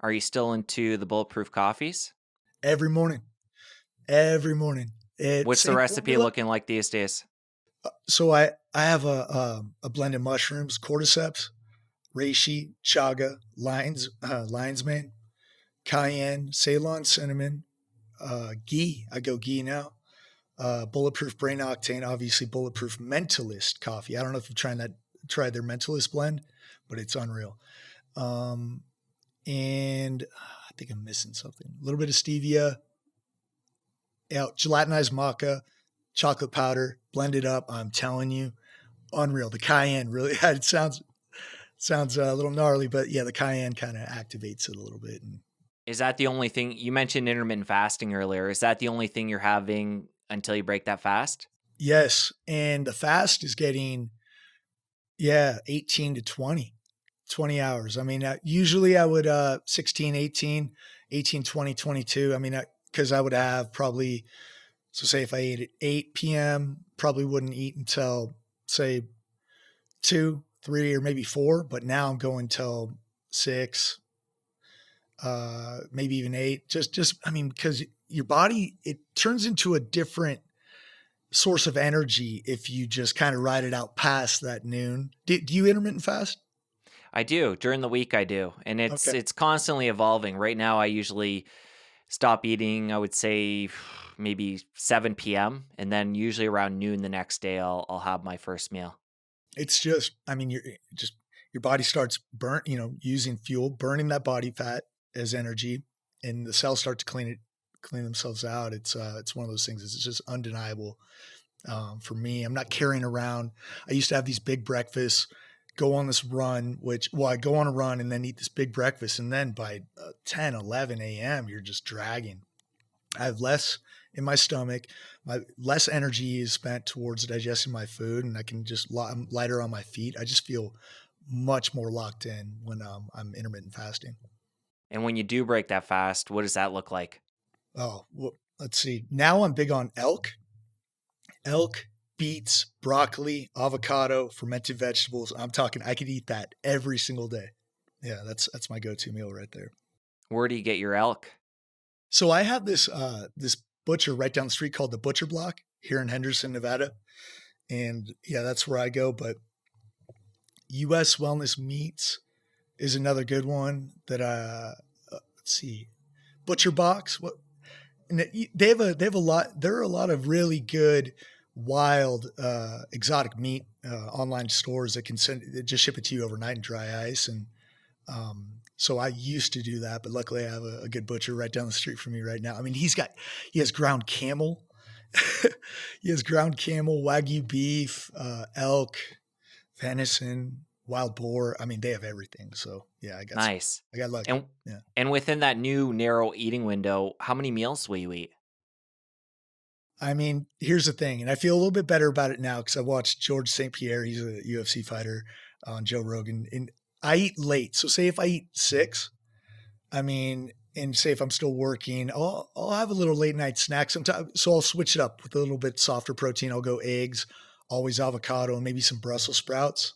Are you still into the Bulletproof coffees? Every morning, every morning. It's What's the same recipe formula. looking like these days? So I have a blend of mushrooms, cordyceps, reishi, chaga, lion's mane, cayenne, Ceylon cinnamon, ghee. I go ghee now. Bulletproof brain octane, obviously bulletproof mentalist coffee. I don't know if you've tried their mentalist blend, but it's unreal. Um, and I think I'm missing something. A little bit of stevia, gelatinized maca, chocolate powder, blend it up. I'm telling you, unreal. The cayenne really, it sounds a little gnarly, but yeah, the cayenne kind of activates it a little bit. And Is that the only thing you mentioned intermittent fasting earlier? Is that the only thing you're having until you break that fast? yes, and the fast is getting 18 to 20 hours. I mean, usually I would 16, 18, 18, 20, 22. I mean, because I would have probably, so say if I ate at 8 p.m., probably wouldn't eat until say 2, 3, or maybe 4. But now I'm going till 6, maybe even 8. I mean, because your body, it turns into a different source of energy if you just kind of ride it out past that noon. Do you intermittent fast? I do. During the week I do. And it's Okay. it's constantly evolving. Right now I usually stop eating, I would say maybe 7 p.m. and then usually around noon the next day I'll have my first meal. It's just, I mean, your body starts using fuel, burning that body fat as energy, and the cells start to clean themselves out. It's one of those things. It's just undeniable. For me, I'm not carrying around. I used to have these big breakfasts, go on this run, I'd go on a run and then eat this big breakfast. And then by 10, 11 a.m., you're just dragging. I have less in my stomach. My less energy is spent towards digesting my food, and I can I'm lighter on my feet. I just feel much more locked in when I'm intermittent fasting. And when you do break that fast, what does that look like? Oh, well, let's see. Now I'm big on elk, beets, broccoli, avocado, fermented vegetables. I'm talking, I could eat that every single day. Yeah, that's my go-to meal right there. Where do you get your elk? So I have this butcher right down the street called the Butcher Block here in Henderson, Nevada. And yeah, that's where I go. But US Wellness Meats is another good one that let's see. Butcher Box. What and they have a lot. There are a lot of really good wild exotic meat online stores that just ship it to you overnight in dry ice. And so I used to do that, but luckily I have a good butcher right down the street from me right now. I mean, he has ground camel. He has ground camel, Wagyu beef, elk, venison, wild boar. I mean, they have everything. So yeah, Nice. I got lucky. And Yeah. and within that new narrow eating window, how many meals will you eat? I mean, here's the thing, and I feel a little bit better about it now because I watched George St. Pierre. He's a UFC fighter on Joe Rogan, and I eat late. So say if I eat 6, I mean, and say if I'm still working, I'll have a little late night snack sometimes. So I'll switch it up with a little bit softer protein. I'll go eggs, always avocado, and maybe some Brussels sprouts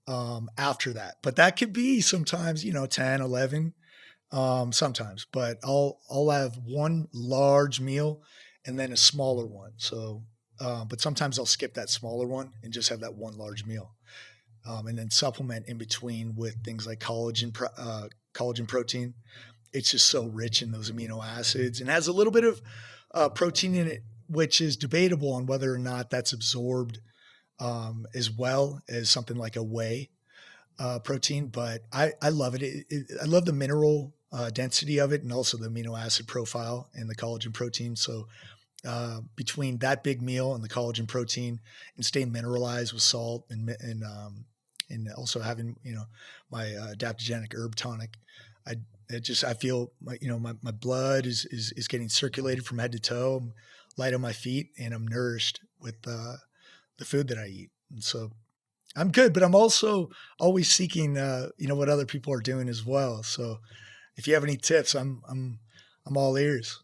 after that. But that could be sometimes, 10, 11, sometimes. But I'll have one large meal and then a smaller one. So, but sometimes I'll skip that smaller one and just have that one large meal. And then supplement in between with things like collagen protein. It's just so rich in those amino acids and has a little bit of protein in it, which is debatable on whether or not that's absorbed as well as something like a whey protein. But I love it. I love the mineral density of it and also the amino acid profile and the collagen protein. So between that big meal and the collagen protein and staying mineralized with salt and also having, my adaptogenic herb tonic, I feel my blood is getting circulated from head to toe. I'm light on my feet and I'm nourished with the food that I eat. And so I'm good, but I'm also always seeking, what other people are doing as well. So if you have any tips, I'm all ears.